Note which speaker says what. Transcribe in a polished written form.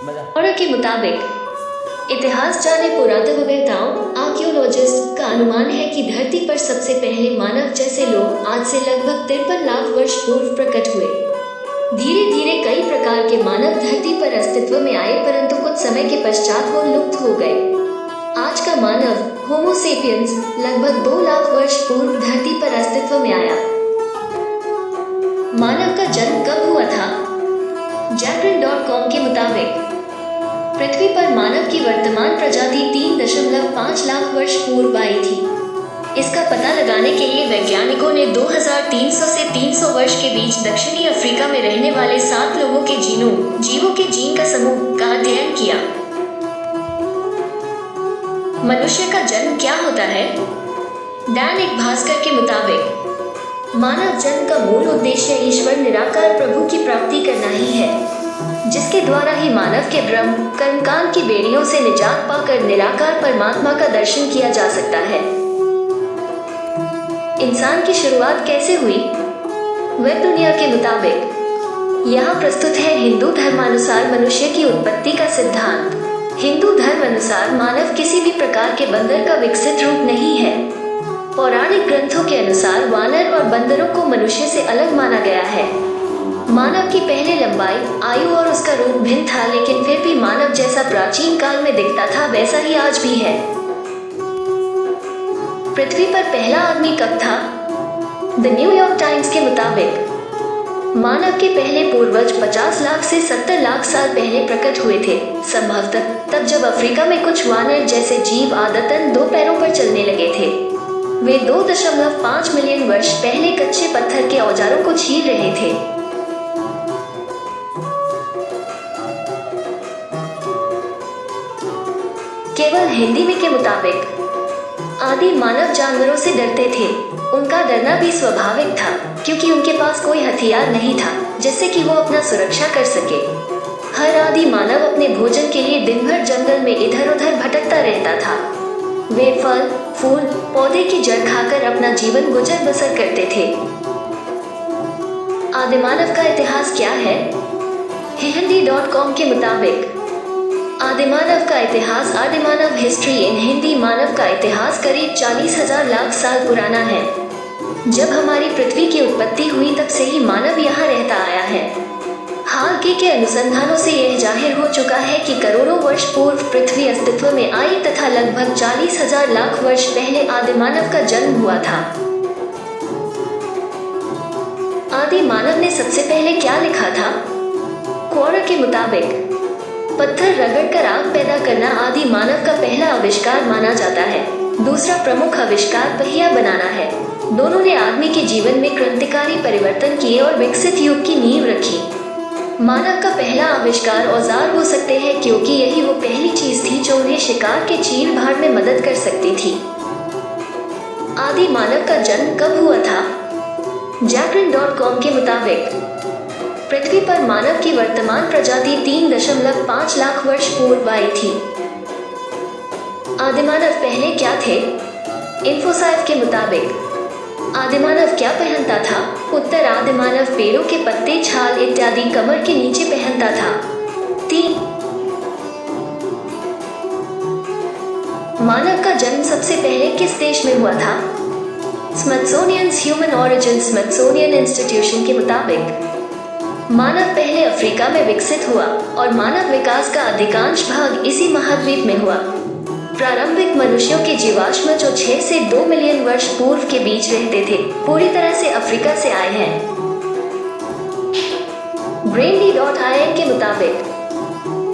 Speaker 1: और के मुताबिक इतिहास जाने पुरातत्ववेत्ताओं आर्कियोलॉजिस्ट का अनुमान है कि धरती पर सबसे पहले मानव जैसे लोग आज से लगभग 53 लाख वर्ष पूर्व प्रकट हुए। धीरे धीरे कई प्रकार के मानव धरती पर अस्तित्व में आए, परंतु कुछ समय के पश्चात वो लुप्त हो गए। आज का मानव होमो सेपियंस लगभग 2 लाख वर्ष पूर्व धरती पर अस्तित्व में आया। मानव का जन्म कब हुआ था? Jacqueline.com के मुताबिक पृथ्वी पर मानव की वर्तमान प्रजाति 3.5 लाख वर्ष पूर्व आई थी। इसका पता लगाने के लिए वैज्ञानिकों ने 2300 से 300 वर्ष के बीच दक्षिणी अफ्रीका में रहने वाले 7 लोगों के जीवों के जीन का समूह का अध्ययन किया। मनुष्य का जन्म क्या होता है? दैनिक भास्कर के मुताबिक मानव जन्म का मूल उद्देश्य ईश्वर निराकार प्रभु की प्राप्ति करना ही है, जिसके द्वारा ही मानव के भ्रम कर्मकांड की बेड़ियों से निजात पाकर निराकार परमात्मा का दर्शन किया जा सकता है। इंसान की शुरुआत कैसे हुई? वेब दुनिया के मुताबिक यहाँ प्रस्तुत है हिंदू धर्मानुसार मनुष्य की उत्पत्ति का सिद्धांत। हिंदू धर्म अनुसार मानव किसी भी प्रकार के बंदर का विकसित रूप नहीं है। पौराणिक ग्रंथों के अनुसार वानर और बंदरों को मनुष्य से अलग माना गया है। मानव की पहले लंबाई, आयु और उसका रूप भिन्न था, लेकिन फिर भी मानव जैसा प्राचीन काल में दिखता था वैसा ही आज भी है। पृथ्वी पर पहला आदमी कब था? द न्यूयॉर्क टाइम्स के मुताबिक मानव के पहले पूर्वज 50 लाख से 70 लाख साल पहले प्रकट हुए थे, संभवतः तब जब अफ्रीका में कुछ वानर जैसे जीव आदतन 2 पैरों पर चलने लगे थे। वे 2.5 मिलियन वर्ष पहले कच्चे पत्थर के औजारों को छील रहे थे। केवल हिंदी में के मुताबिक आदि मानव जानवरों से डरते थे। उनका डरना भी स्वाभाविक था, क्योंकि उनके पास कोई हथियार नहीं था जिससे कि वो अपना सुरक्षा कर सके। हर आदि मानव अपने भोजन के लिए दिन भर जंगल में इधर उधर भटकता रहता था। वे फल, फूल, पौधे की जड़ खाकर अपना जीवन गुजर बसर करते थे। आदिमानव का इतिहास क्या है? हिंदी.com के मुताबिक आदिमानव का इतिहास, आदिमानव हिस्ट्री इन हिंदी, मानव का इतिहास करीब 40,000 लाख साल पुराना है। जब हमारी पृथ्वी की उत्पत्ति हुई तब से ही मानव यहाँ रहता आया है। हाल के अनुसंधानों से यह जाहिर हो चुका है कि करोड़ों वर्ष पूर्व पृथ्वी अस्तित्व में आई तथा लगभग 40,000 लाख वर्ष पहले आदिमानव का जन्म हुआ था। आदिमानव ने सबसे पहले क्या लिखा था? क्वार्टर के मुताबिक पत्थर रगड़कर आग पैदा करना आदि मानव का पहला आविष्कार माना जाता है। दूसरा प्रमुख आविष्कार पहिया बनाना है। दोनों ने आदमी के जीवन में क्रांतिकारी परिवर्तन किए और विकसित युग की नींव रखी। मानव का पहला आविष्कार औजार हो सकते हैं, क्योंकि यही वो पहली चीज थी जो उन्हें शिकार के चीर फाड़ में मदद कर सकती थी। आदि मानव का जन्म कब हुआ था? Jacqueline.com के मुताबिक पृथ्वी पर मानव की वर्तमान प्रजाति 3.5 लाख वर्ष पूर्व आई थी। आदिमानव पहले क्या थे? इन्फोसाइफ के मुताबिक आदिमानव क्या पहनता था? उत्तर, आदिमानव पेड़ों के पत्ते, छाल इत्यादि कमर के नीचे पहनता था। 3 मानव का जन्म सबसे पहले किस देश में हुआ था? स्मिथसोनियंस ह्यूमन ऑरिजिन स्मिथसोनियन इंस्टीट्यूशन के मुताबिक मानव पहले अफ्रीका में विकसित हुआ और मानव विकास का अधिकांश भाग इसी महाद्वीप में हुआ। प्रारंभिक मनुष्यों के जीवाश्म जो 6 से 2 मिलियन वर्ष पूर्व के बीच रहते थे, पूरी तरह से अफ्रीका से आए हैं। brainly.in के मुताबिक